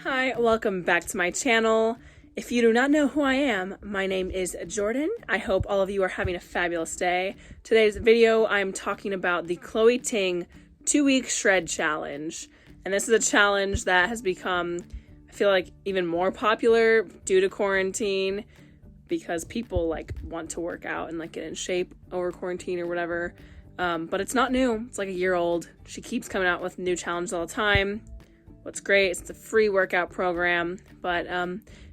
Hi, welcome back to my channel. If you do not know who I am, my name is Jordan. I hope all of you are having a fabulous day. Today's video, I'm talking about the Chloe Ting 2-week shred challenge. And this is a challenge that has become, I feel like, even more popular due to quarantine because people want to work out and get in shape over quarantine or whatever. But it's not new. It's like a year old. She keeps coming out with new challenges all the time. What's great is it's a free workout program, but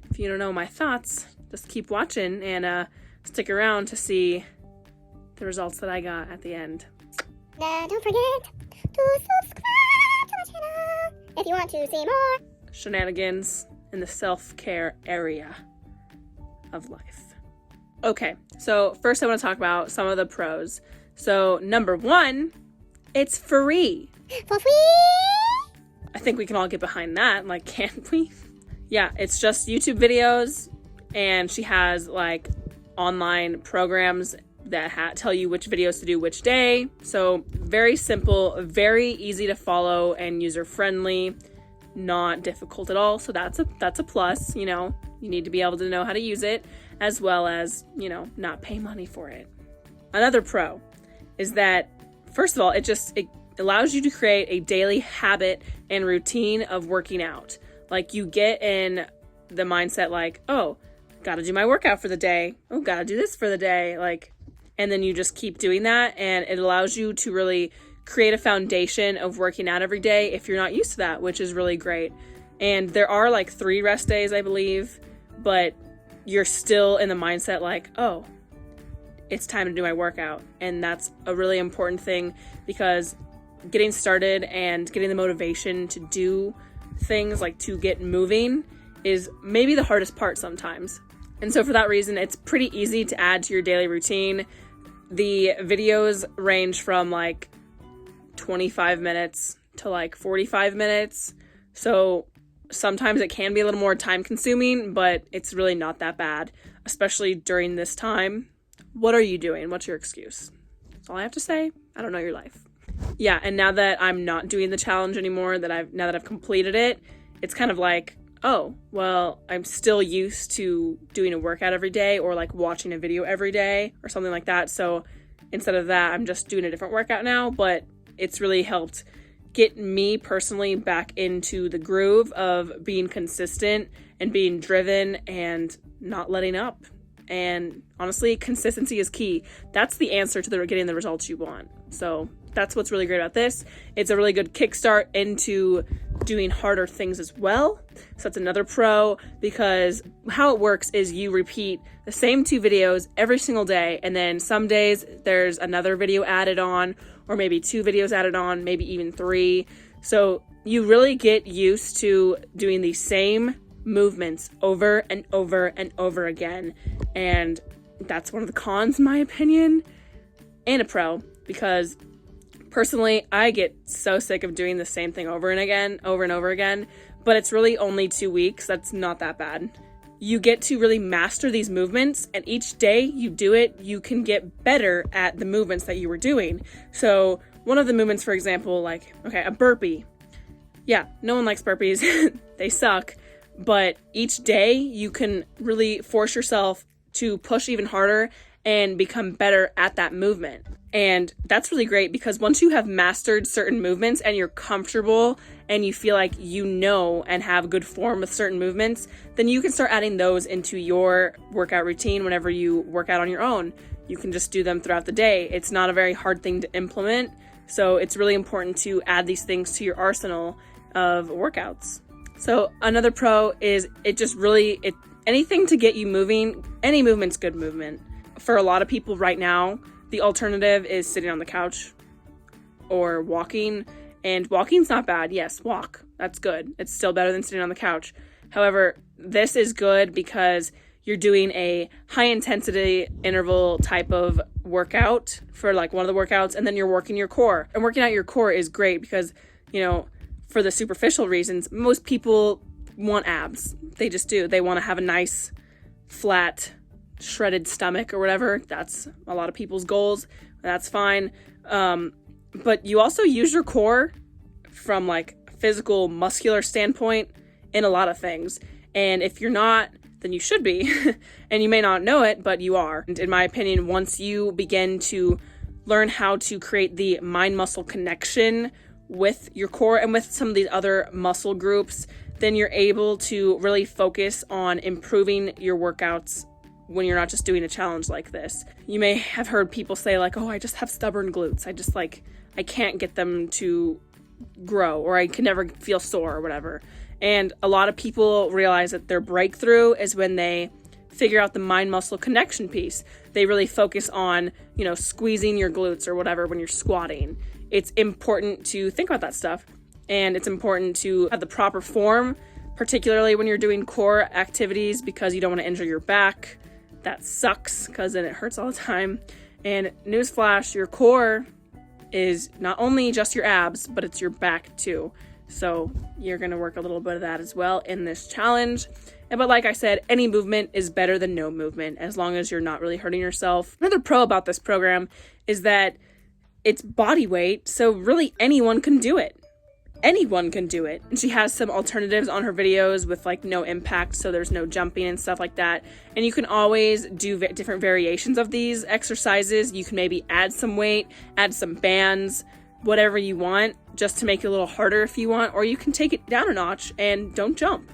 if you don't know my thoughts, just keep watching and stick around to see the results that I got at the end. Now don't forget to subscribe to my channel if you want to see more Shenanigans in the self-care area of life. Okay, so first I want to talk about some of the pros. So number one, it's free. for free. I think we can all get behind that, can't we? Yeah, it's just YouTube videos, and she has online programs that tell you which videos to do which day. So very simple, very easy to follow and user-friendly, not difficult at all. So that's a plus, you need to be able to know how to use it, as well as, not pay money for it. Another pro is that, first of all, it allows you to create a daily habit and routine of working out. You get in the mindset oh, gotta do my workout for the day. Oh, gotta do this for the day. And then you just keep doing that, and it allows you to really create a foundation of working out every day if you're not used to that, which is really great. And there are 3 rest days, I believe, but you're still in the mindset oh, it's time to do my workout. And that's a really important thing, because getting started and getting the motivation to do things, to get moving, is maybe the hardest part sometimes. And so for that reason, it's pretty easy to add to your daily routine. The videos range from 25 minutes to 45 minutes. So sometimes it can be a little more time consuming, but it's really not that bad, especially during this time. What are you doing? What's your excuse? That's all I have to say. I don't know your life. Yeah, and now that I'm not doing the challenge anymore, now that I've completed it, it's kind of oh, well, I'm still used to doing a workout every day, or watching a video every day or something like that. So instead of that, I'm just doing a different workout now, but it's really helped get me personally back into the groove of being consistent and being driven and not letting up. And honestly, consistency is key. That's the answer to getting the results you want. So that's what's really great about this. It's a really good kickstart into doing harder things as well. So that's another pro, because how it works is you repeat the same 2 videos every single day, and then some days there's another video added on, or maybe 2 videos added on, maybe even 3. So you really get used to doing the same movements over and over and over again. And that's one of the cons, in my opinion, and a pro, because personally, I get so sick of doing the same thing over and over again, but it's really only 2 weeks. That's not that bad. You get to really master these movements, and each day you do it, you can get better at the movements that you were doing. So one of the movements, for example, a burpee. Yeah, no one likes burpees. They suck. But each day you can really force yourself to push even harder and become better at that movement. And that's really great, because once you have mastered certain movements and you're comfortable and you feel like and have good form with certain movements, then you can start adding those into your workout routine whenever you work out on your own. You can just do them throughout the day. It's not a very hard thing to implement. So it's really important to add these things to your arsenal of workouts. So another pro is anything to get you moving. Any movement's good movement. For a lot of people right now, the alternative is sitting on the couch or walking. And walking's not bad. Yes, walk. That's good. It's still better than sitting on the couch. However, this is good because you're doing a high intensity interval type of workout for one of the workouts, and then you're working your core. And working out your core is great because, for the superficial reasons, most people want abs. They just do. They want to have a nice, flat, shredded stomach or whatever. That's a lot of people's goals. That's fine. But you also use your core from physical, muscular standpoint in a lot of things. And if you're not, then you should be. And you may not know it, but you are. And in my opinion, once you begin to learn how to create the mind-muscle connection with your core and with some of these other muscle groups, then you're able to really focus on improving your workouts when you're not just doing a challenge like this. You may have heard people say like, oh, I just have stubborn glutes. I can't get them to grow, or I can never feel sore or whatever. And a lot of people realize that their breakthrough is when they figure out the mind-muscle connection piece. They really focus on, squeezing your glutes or whatever when you're squatting. It's important to think about that stuff. And it's important to have the proper form, particularly when you're doing core activities, because you don't want to injure your back. That sucks, because then it hurts all the time. And newsflash, your core is not only just your abs, but it's your back too. So you're going to work a little bit of that as well in this challenge. But like I said, any movement is better than no movement, as long as you're not really hurting yourself. Another pro about this program is that it's body weight, so really anyone can do it. Anyone can do it. And she has some alternatives on her videos with like no impact, so there's no jumping and stuff like that. And you can always do different variations of these exercises. You can maybe add some weight, add some bands, whatever you want, just to make it a little harder if you want, or you can take it down a notch and don't jump,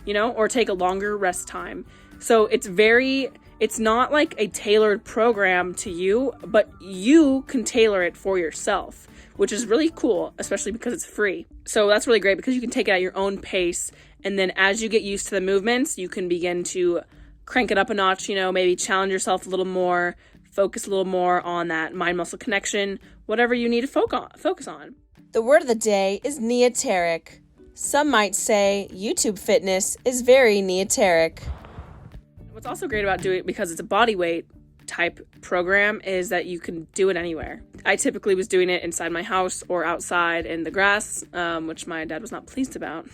or take a longer rest time. So it's not like a tailored program to you, but you can tailor it for yourself, which is really cool, especially because it's free. So that's really great because you can take it at your own pace. And then as you get used to the movements, you can begin to crank it up a notch, maybe challenge yourself a little more, focus a little more on that mind-muscle connection, whatever you need to focus on. The word of the day is neoteric. Some might say YouTube fitness is very neoteric. What's also great about doing it, because it's a body weight type program, is that you can do it anywhere. I typically was doing it inside my house or outside in the grass, which my dad was not pleased about.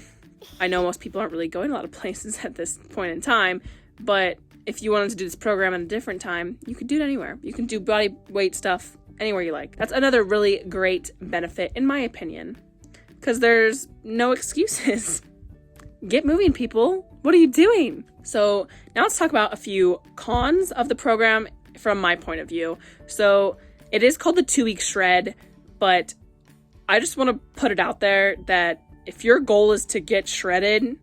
I know most people aren't really going a lot of places at this point in time, but if you wanted to do this program at a different time, you could do it anywhere. You can do body weight stuff anywhere you like. That's another really great benefit, in my opinion, because there's no excuses. Get moving, people. What are you doing? So now let's talk about a few cons of the program from my point of view. So it is called the 2-week shred, but I just want to put it out there that if your goal is to get shredded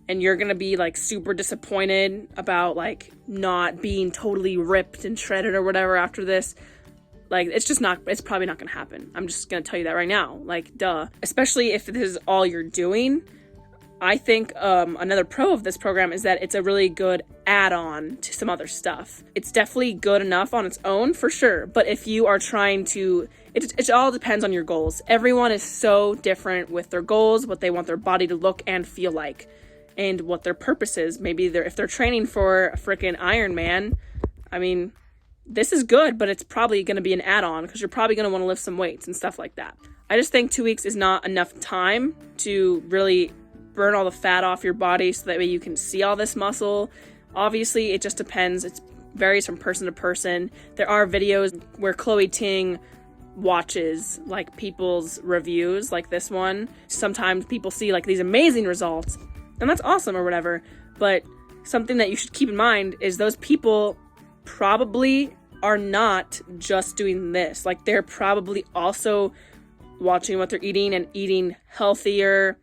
and you're going to be like super disappointed about like not being totally ripped and shredded or whatever after this, like it's probably not going to happen. I'm just going to tell you that right now. Like, duh. Especially if this is all you're doing. I think another pro of this program is that it's a really good add-on to some other stuff. It's definitely good enough on its own, for sure. But if you are trying to, it all depends on your goals. Everyone is so different with their goals, what they want their body to look and feel like, and what their purpose is. Maybe if they're training for a freaking Ironman, this is good, but it's probably going to be an add-on because you're probably going to want to lift some weights and stuff like that. I just think 2 weeks is not enough time to really burn all the fat off your body so that way you can see all this muscle. Obviously, it just depends. It varies from person to person. There are videos where Ting watches like people's reviews like this one. Sometimes people see like these amazing results, and that's awesome or whatever. But something that you should keep in mind is those people probably are not just doing this. Like they're probably also watching what they're eating and eating healthier.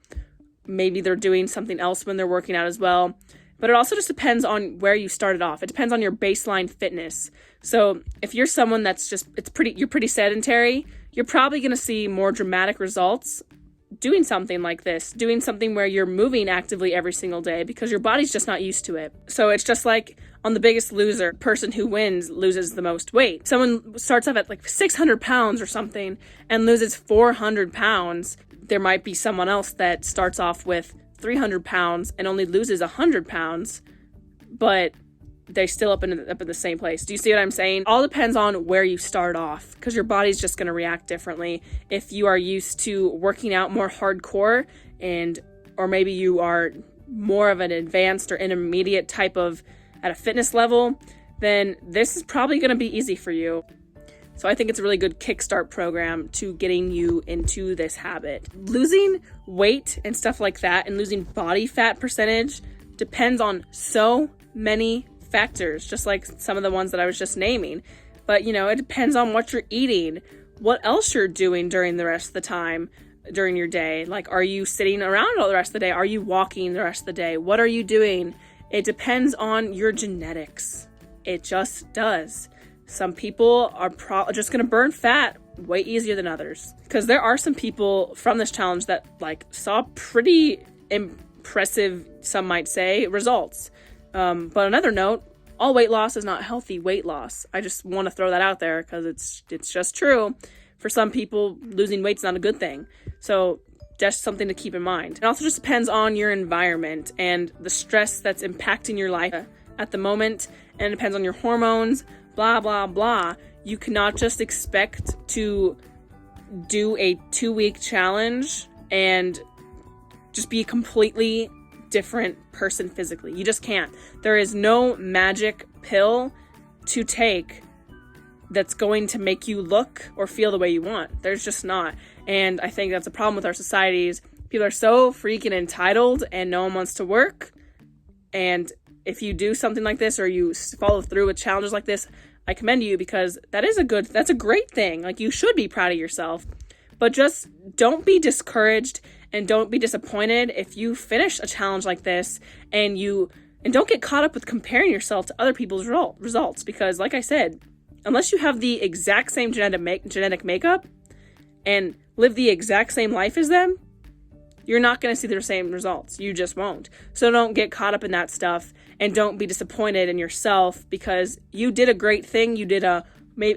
Maybe they're doing something else when they're working out as well. But it also just depends on where you started off. It depends on your baseline fitness. So if you're someone that's you're pretty sedentary, you're probably going to see more dramatic results doing something like this, doing something where you're moving actively every single day because your body's just not used to it. So it's just like on The Biggest Loser, person who wins loses the most weight. Someone starts off at like 600 pounds or something and loses 400 pounds. There might be someone else that starts off with 300 pounds and only loses 100 pounds, but they still up in the same place. Do you see what I'm saying? All depends on where you start off because your body's just going to react differently. If you are used to working out more hardcore or maybe you are more of an advanced or intermediate type of at a fitness level, then this is probably going to be easy for you. So I think it's a really good kickstart program to getting you into this habit. Losing weight and stuff like that, and losing body fat percentage depends on so many factors, just like some of the ones that I was just naming. But, you know, it depends on what you're eating, what else you're doing during the rest of the time, during your day. Like, are you sitting around all the rest of the day? Are you walking the rest of the day? What are you doing? It depends on your genetics. It just does. Some people are just going to burn fat way easier than others. Because there are some people from this challenge that like saw pretty impressive, some might say, results. But another note, all weight loss is not healthy weight loss. I just want to throw that out there because it's just true. For some people, losing weight's not a good thing. So just something to keep in mind. It also just depends on your environment and the stress that's impacting your life at the moment. And it depends on your hormones, blah, blah, blah. You cannot just expect to do a 2-week challenge and just be a completely different person physically. You just can't. There is no magic pill to take that's going to make you look or feel the way you want. There's just not. And I think that's a problem with our societies. People are so freaking entitled and no one wants to work. And if you do something like this or you follow through with challenges like this, I commend you because that's a great thing. Like, you should be proud of yourself. But just don't be discouraged and don't be disappointed if you finish a challenge like this and don't get caught up with comparing yourself to other people's results. Because like I said, unless you have the exact same genetic makeup and live the exact same life as them, you're not going to see the same results. You just won't. So don't get caught up in that stuff and don't be disappointed in yourself because you did a great thing. You did a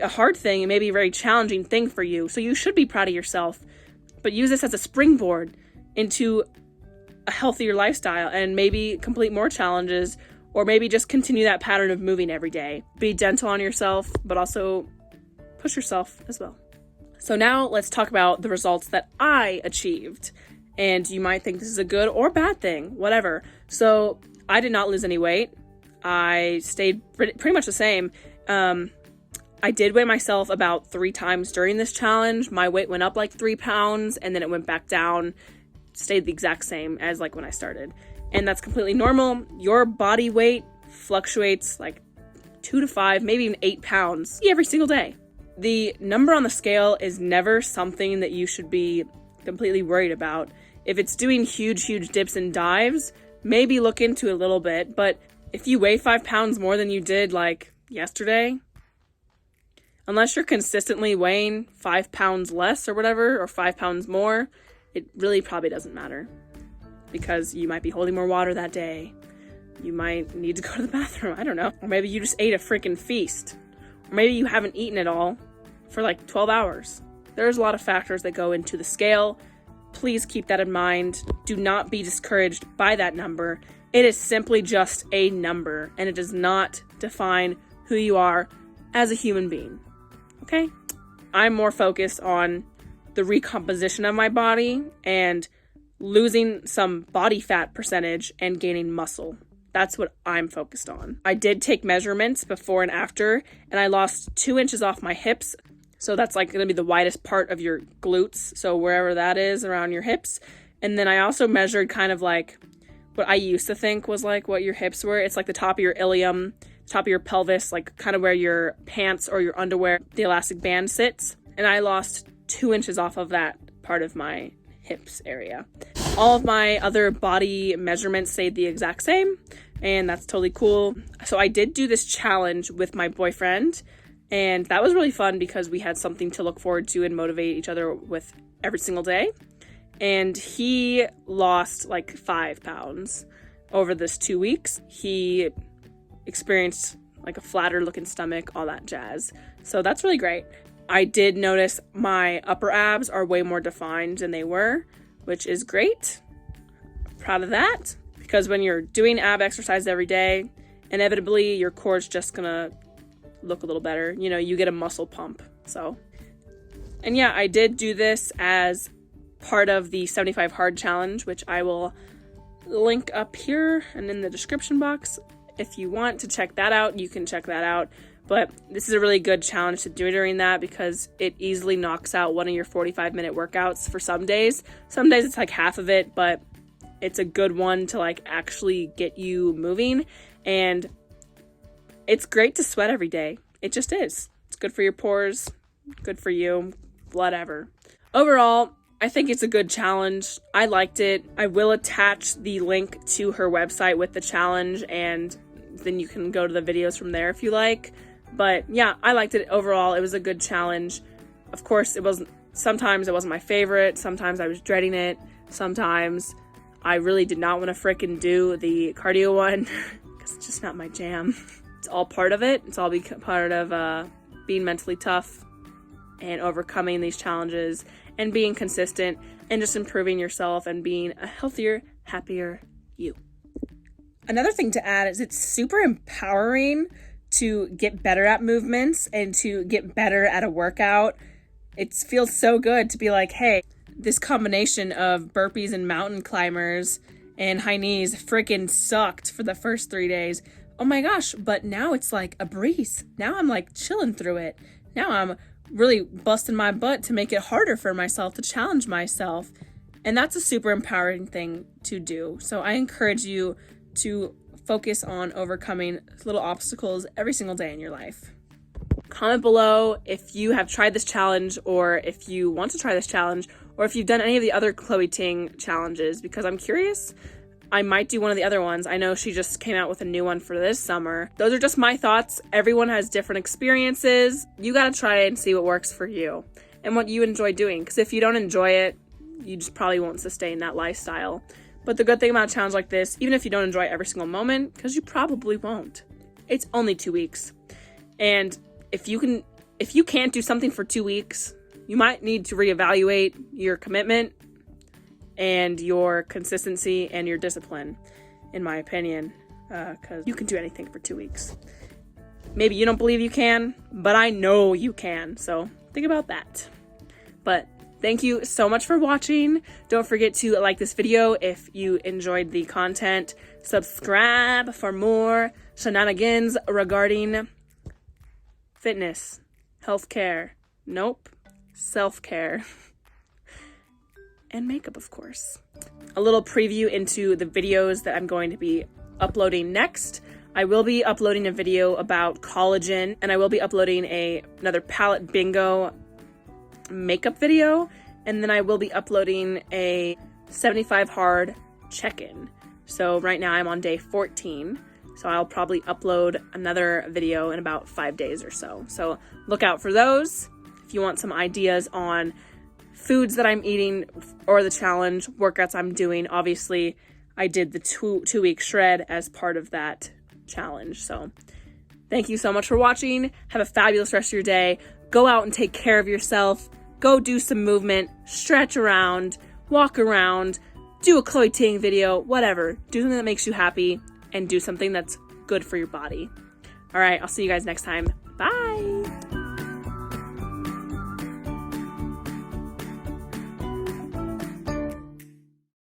hard thing and maybe a very challenging thing for you. So you should be proud of yourself, but use this as a springboard into a healthier lifestyle and maybe complete more challenges or maybe just continue that pattern of moving every day. Be gentle on yourself, but also push yourself as well. So now let's talk about the results that I achieved. And you might think this is a good or bad thing, whatever. So I did not lose any weight. I stayed pretty much the same. I did weigh myself about 3 times during this challenge. My weight went up like 3 pounds and then it went back down, stayed the exact same as like when I started. And that's completely normal. Your body weight fluctuates like 2 to 5, maybe even 8 pounds every single day. The number on the scale is never something that you should be completely worried about. If it's doing huge dips and dives, maybe look into it a little bit. But if you weigh 5 pounds more than you did like yesterday, unless you're consistently weighing 5 pounds less or whatever, or 5 pounds more, it really probably doesn't matter. Because you might be holding more water that day. You might need to go to the bathroom, I don't know. Or maybe you just ate a freaking feast. Or maybe you haven't eaten at all for like 12 hours. There's a lot of factors that go into the scale. Please keep that in mind. Do not be discouraged by that number. It is simply just a number, and it does not define who you are as a human being. Okay? I'm more focused on the recomposition of my body and losing some body fat percentage and gaining muscle. That's what I'm focused on. I did take measurements before and after, and I lost 2 inches off my hips. So that's like going to be the widest part of your glutes. So wherever that is around your hips. And then I also measured kind of like what I used to think was like what your hips were. It's like the top of your ilium, top of your pelvis, like kind of where your pants or your underwear, the elastic band sits. And I lost 2 inches off of that part of my hips area. All of my other body measurements stayed the exact same, and that's totally cool. So I did do this challenge with my boyfriend, and that was really fun because we had something to look forward to and motivate each other with every single day. And he lost like 5 pounds over this 2 weeks. He experienced like a flatter looking stomach, all that jazz. So that's really great. I did notice my upper abs are way more defined than they were, which is great. Proud of that, because when you're doing ab exercise every day, inevitably your core's just gonna look a little better. You know, you get a muscle pump. So, and yeah, I did do this as part of the 75 hard challenge, which I will link up here and in the description box. If you want to check that out, you can check that out. But this is a really good challenge to do during that because it easily knocks out one of your 45-minute workouts for some days. Some days it's like half of it, but it's a good one to like actually get you moving. And it's great to sweat every day. It just is. It's good for your pores, good for you, whatever. Overall, I think it's a good challenge. I liked it. I will attach the link to her website with the challenge, and then you can go to the videos from there if you like. But yeah, I liked it overall. It was a good challenge. Of course, sometimes it wasn't my favorite. Sometimes I was dreading it. Sometimes I really did not want to frickin' do the cardio one because it's just not my jam. It's all part of it. It's all part of being mentally tough and overcoming these challenges and being consistent and just improving yourself and being a healthier, happier you. Another thing to add is it's super empowering to get better at movements and to get better at a workout. It feels so good to be like, hey, this combination of burpees and mountain climbers and high knees freaking sucked for the first 3 days. Oh my gosh, but now it's like a breeze. Now I'm like chilling through it. Now I'm really busting my butt to make it harder for myself, to challenge myself. And that's a super empowering thing to do. So I encourage you to focus on overcoming little obstacles every single day in your life. Comment below if you have tried this challenge, or if you want to try this challenge, or if you've done any of the other Chloe Ting challenges, because I'm curious. I might do one of the other ones. I know she just came out with a new one for this summer. Those are just my thoughts. Everyone has different experiences. You gotta try it and see what works for you and what you enjoy doing. Because if you don't enjoy it, you just probably won't sustain that lifestyle. But the good thing about a challenge like this, even if you don't enjoy every single moment, because you probably won't, it's only 2 weeks. And if you can't do something for 2 weeks, you might need to reevaluate your commitment and your consistency and your discipline, in my opinion, because you can do anything for 2 weeks. Maybe you don't believe you can, but I know you can, so think about that. But thank you so much for watching. Don't forget to like this video if you enjoyed the content. Subscribe for more shenanigans regarding fitness, healthcare, self-care, and makeup, of course. A little preview into the videos that I'm going to be uploading next. I will be uploading a video about collagen, and I will be uploading another palette bingo makeup video, and then I will be uploading a 75 hard check-in. So right now I'm on day 14, so I'll probably upload another video in about 5 days or so. So look out for those. If you want some ideas on foods that I'm eating or the challenge, workouts I'm doing, obviously I did the two week shred as part of that challenge. So thank you so much for watching. Have a fabulous rest of your day. Go out and take care of yourself. Go do some movement, stretch around, walk around, do a Chloe Ting video, whatever. Do something that makes you happy and do something that's good for your body. All right, I'll see you guys next time. Bye.